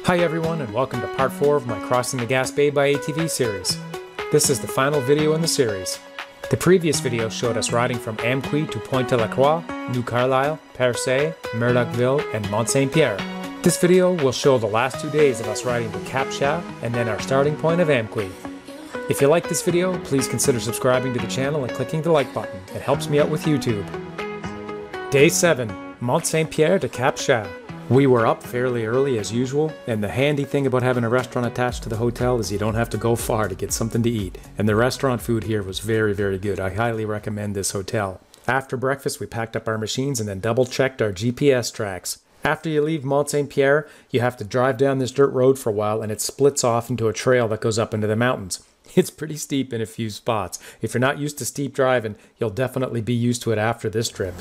Hi everyone, and welcome to part 4 of my Crossing the Gaspe by ATV series. This is the final video in the series. The previous video showed us riding from Amqui to Pointe-à-la-Croix, New Carlisle, Percé, Murdochville, and Mont Saint Pierre. This video will show the last 2 days of us riding to Cap Chat and then our starting point of Amqui. If you like this video, please consider subscribing to the channel and clicking the like button. It helps me out with YouTube. Day 7, Mont Saint Pierre to Cap Chat. We were up fairly early as usual, and the handy thing about having a restaurant attached to the hotel is you don't have to go far to get something to eat. And the restaurant food here was very, very good. I highly recommend this hotel. After breakfast, we packed up our machines and then double-checked our GPS tracks. After you leave Mont Saint Pierre, you have to drive down this dirt road for a while, and it splits off into a trail that goes up into the mountains. It's pretty steep in a few spots. If you're not used to steep driving, you'll definitely be used to it after this trip.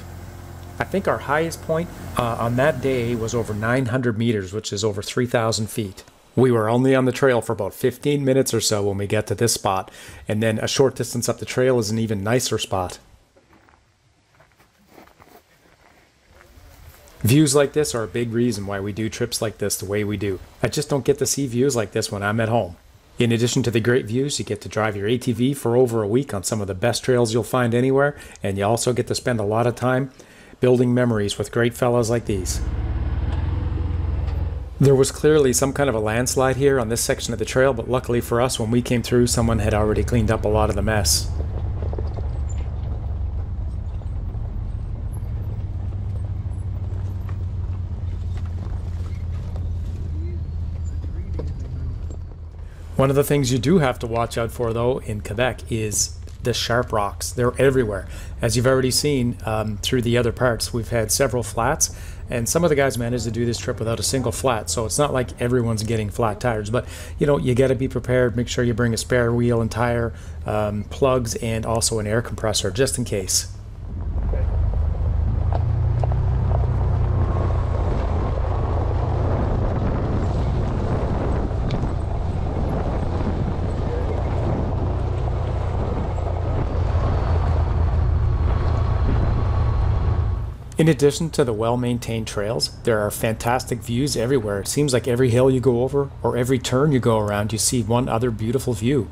I think our highest point on that day was over 900 meters, which is over 3,000 feet. We were only on the trail for about 15 minutes or so when we get to this spot, and then a short distance up the trail is an even nicer spot. Views like this are a big reason why we do trips like this the way we do. I just don't get to see views like this when I'm at home. In addition to the great views, you get to drive your ATV for over a week on some of the best trails you'll find anywhere, and you also get to spend a lot of time building memories with great fellows like these. There was clearly some kind of a landslide here on this section of the trail, but luckily for us, when we came through, someone had already cleaned up a lot of the mess. One of the things you do have to watch out for, though, in Quebec is the sharp rocks. They're everywhere. As you've already seen through the other parts, we've had several flats, and some of the guys managed to do this trip without a single flat, so it's not like everyone's getting flat tires. But you know, you got to be prepared. Make sure you bring a spare wheel and tire, plugs, and also an air compressor just in case. In addition to the well-maintained trails, there are fantastic views everywhere. It seems like every hill you go over or every turn you go around, you see one other beautiful view.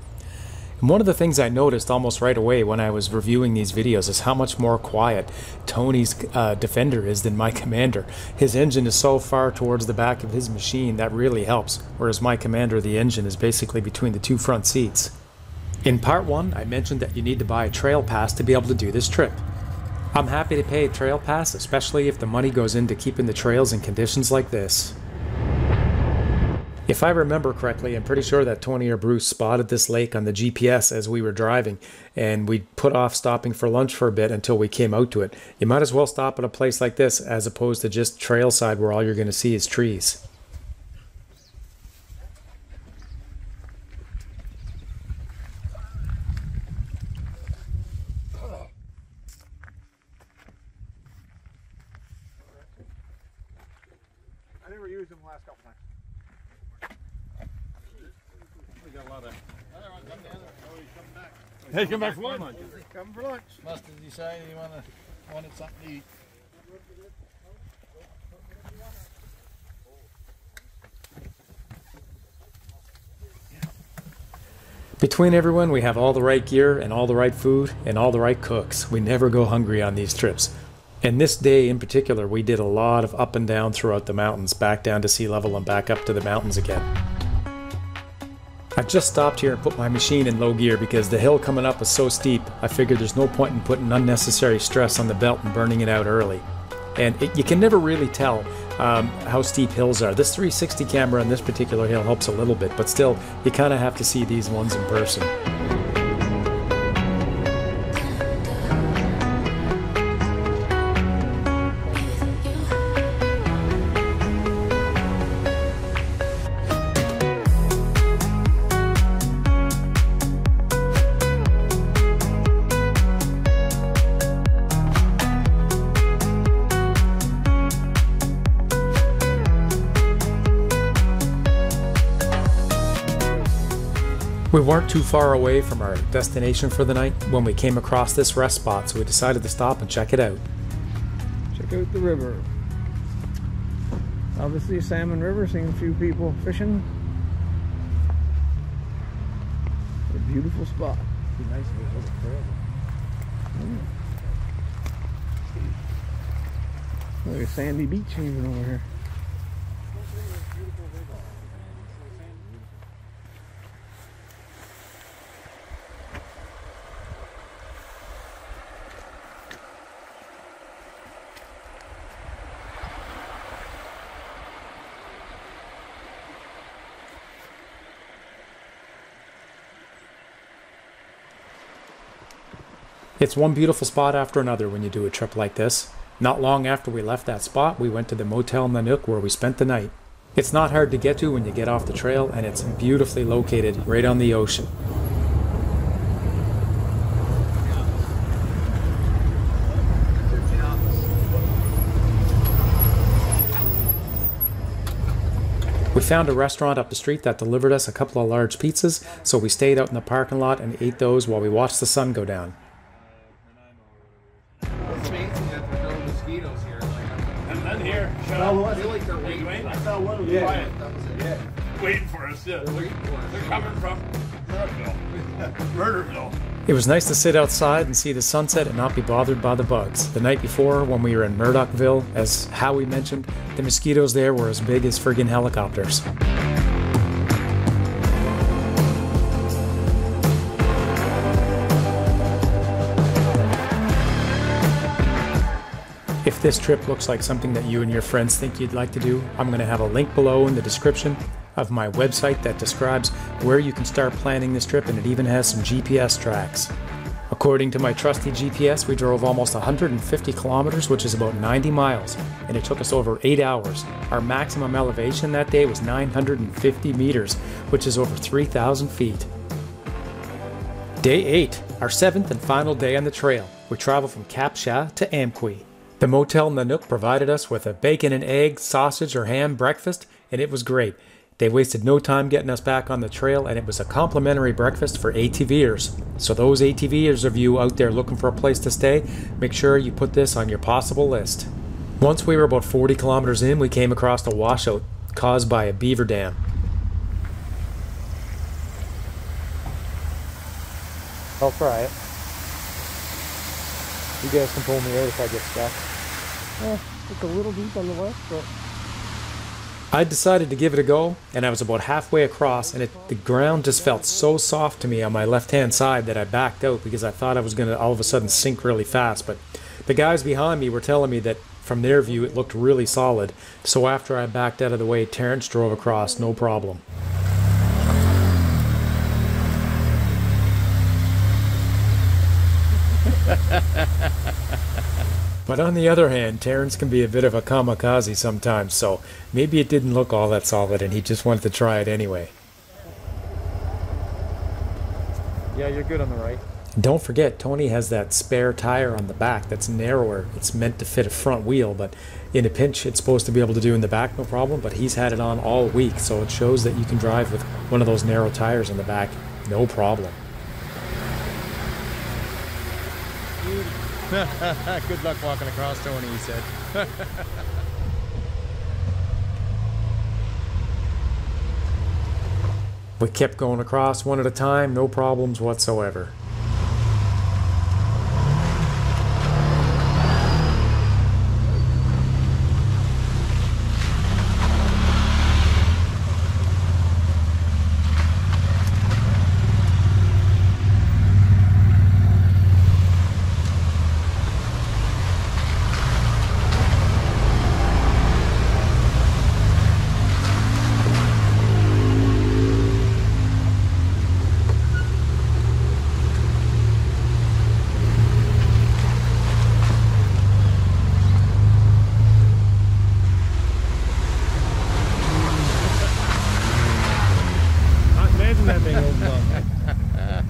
And one of the things I noticed almost right away when I was reviewing these videos is how much more quiet Tony's Defender is than my Commander. His engine is so far towards the back of his machine that really helps, whereas my Commander, the engine is basically between the two front seats. In part 1, I mentioned that you need to buy a trail pass to be able to do this trip. I'm happy to pay a trail pass, especially if the money goes into keeping the trails in conditions like this. If I remember correctly, I'm pretty sure that Tony or Bruce spotted this lake on the GPS as we were driving, and we put off stopping for lunch for a bit until we came out to it. You might as well stop at a place like this as opposed to just trailside where all you're going to see is trees. I never used them the last couple times. We got a lot of. Hey, come back for lunch. Come for lunch. Must have decided he wanted something to eat. Between everyone, we have all the right gear and all the right food and all the right cooks. We never go hungry on these trips. And this day in particular, we did a lot of up and down throughout the mountains, back down to sea level and back up to the mountains again. I've just stopped here and put my machine in low gear because the hill coming up is so steep, I figured there's no point in putting unnecessary stress on the belt and burning it out early. And you can never really tell how steep hills are. This 360 camera on this particular hill helps a little bit, but still, you kind of have to see these ones in person. We weren't too far away from our destination for the night when we came across this rest spot, so we decided to stop and check it out. Check out the river. Obviously, Salmon River, seeing a few people fishing. A beautiful spot. Be nice if it was a trail. Look at sandy beach even over here. It's one beautiful spot after another when you do a trip like this. Not long after we left that spot, we went to the Motel Nanook where we spent the night. It's not hard to get to when you get off the trail, and it's beautifully located right on the ocean. We found a restaurant up the street that delivered us a couple of large pizzas, so we stayed out in the parking lot and ate those while we watched the sun go down. It's amazing that there's no mosquitoes here. And then here, shut I up. feel like they're waiting. I saw one of them quiet. That was it. Yeah. Waiting for us, yeah. They're waiting for us. They're coming from Murderville. It was nice to sit outside and see the sunset and not be bothered by the bugs. The night before, when we were in Murdochville, as Howie mentioned, the mosquitoes there were as big as friggin' helicopters. If this trip looks like something that you and your friends think you'd like to do, I'm going to have a link below in the description of my website that describes where you can start planning this trip, and it even has some GPS tracks. According to my trusty GPS, we drove almost 150 kilometers, which is about 90 miles, and it took us over 8 hours. Our maximum elevation that day was 950 meters, which is over 3,000 feet. Day 8, our 7th and final day on the trail. We traveled from Cap Chat to Amqui. The Motel Nanook provided us with a bacon and egg, sausage or ham breakfast, and it was great. They wasted no time getting us back on the trail, and it was a complimentary breakfast for ATVers. So those ATVers of you out there looking for a place to stay, make sure you put this on your possible list. Once we were about 40 kilometers in, we came across a washout caused by a beaver dam. I'll try it. You guys can pull me out if I get stuck. It's a little deep on the west, but I decided to give it a go, and I was about halfway across, and the ground just felt so soft to me on my left-hand side that I backed out because I thought I was going to all of a sudden sink really fast. But the guys behind me were telling me that from their view it looked really solid. So after I backed out of the way, Terrence drove across, no problem. But on the other hand, Terrence can be a bit of a kamikaze sometimes, so maybe it didn't look all that solid and he just wanted to try it anyway. yeah, you're good on the right. Don't forget, Tony has that spare tire on the back that's narrower. It's meant to fit a front wheel, but in a pinch it's supposed to be able to do in the back no problem, but he's had it on all week, so it shows that you can drive with one of those narrow tires in the back, no problem. Good luck walking across, Tony, he said. We kept going across one at a time, no problems whatsoever. That thing opens up.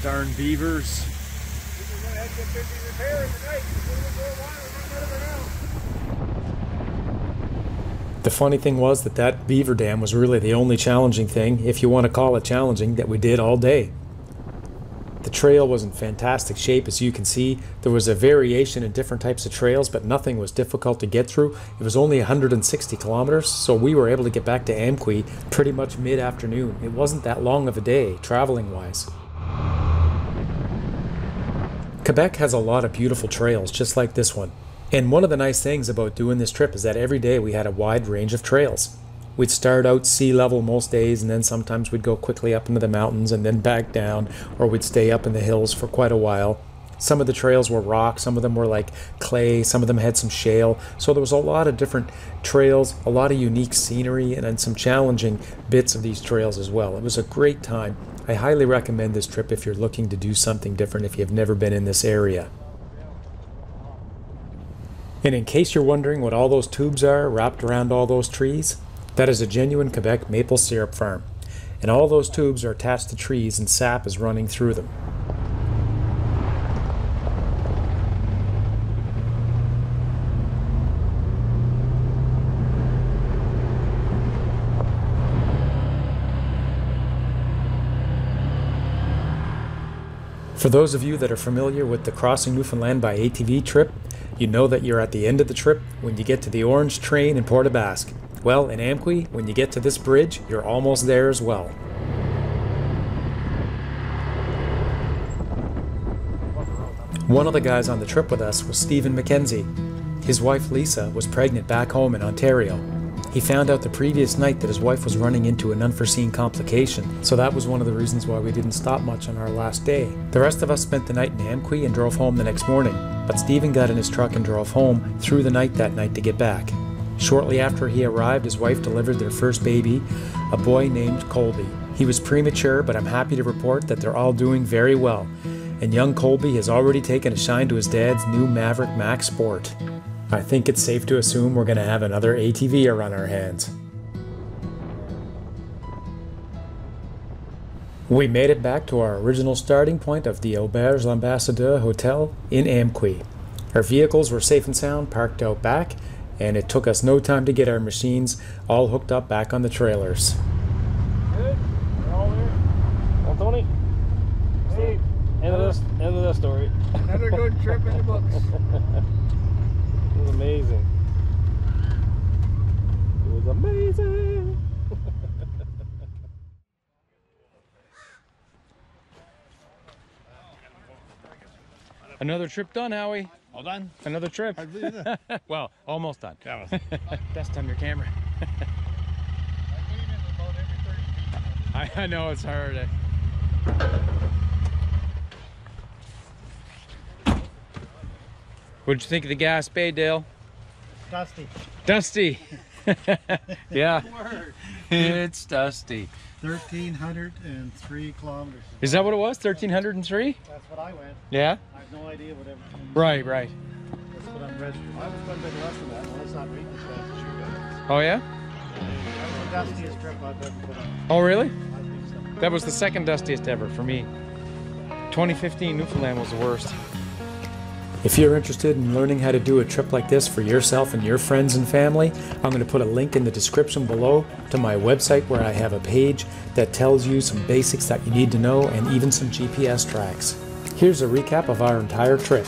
Darn beavers. The funny thing was that beaver dam was really the only challenging thing, if you want to call it challenging, that we did all day. The trail was in fantastic shape. As you can see, there was a variation in different types of trails, but nothing was difficult to get through. It was only 160 kilometers, so we were able to get back to Amqui pretty much mid-afternoon. It wasn't that long of a day, traveling-wise. Quebec has a lot of beautiful trails, just like this one. And one of the nice things about doing this trip is that every day we had a wide range of trails. We'd start out sea level most days, and then sometimes we'd go quickly up into the mountains and then back down, or we'd stay up in the hills for quite a while. Some of the trails were rock, some of them were like clay, some of them had some shale. So there was a lot of different trails, a lot of unique scenery, and then some challenging bits of these trails as well. It was a great time. I highly recommend this trip if you're looking to do something different if you've never been in this area. And in case you're wondering what all those tubes are wrapped around all those trees, that is a genuine Quebec maple syrup farm. And all those tubes are attached to trees and sap is running through them. For those of you that are familiar with the Crossing Newfoundland by ATV trip, you know that you're at the end of the trip when you get to the Orange Train in Port aux Basques. Well, in Amqui, when you get to this bridge, you're almost there as well. One of the guys on the trip with us was Stephen McKenzie. His wife Lisa was pregnant back home in Ontario. He found out the previous night that his wife was running into an unforeseen complication, so that was one of the reasons why we didn't stop much on our last day. The rest of us spent the night in Amqui and drove home the next morning, but Stephen got in his truck and drove home through the night that night to get back. Shortly after he arrived, his wife delivered their first baby, a boy named Colby. He was premature, but I'm happy to report that they're all doing very well, and young Colby has already taken a shine to his dad's new Maverick Max Sport. I think it's safe to assume we're going to have another ATVer on our hands. We made it back to our original starting point of the Auberge L'Ambassadeur Hotel in Amqui. Our vehicles were safe and sound, parked out back, and it took us no time to get our machines all hooked up back on the trailers. Good? We're all there? Well, Tony? Hey. End of this story. Another good trip in the books. It was amazing. It was amazing. Another trip done, Howie. All done? Another trip. Well, almost done. Best on your camera. I know it's hard. What'd you think of the Gaspe, Dale? Dusty. Dusty. Yeah. It's dusty. 1,303 kilometers. Is that what it was? 1,303? That's what I went. Yeah? I have no idea what everything. Right. That's what I'm registered. I was going a bit less than that. Well, it's not reading as fast as you guys. Oh, yeah? That was the dustiest trip I've ever put on. Oh, really? I think so. That was the second dustiest ever for me. 2015 Newfoundland was the worst. If you're interested in learning how to do a trip like this for yourself and your friends and family, I'm going to put a link in the description below to my website where I have a page that tells you some basics that you need to know and even some GPS tracks. Here's a recap of our entire trip.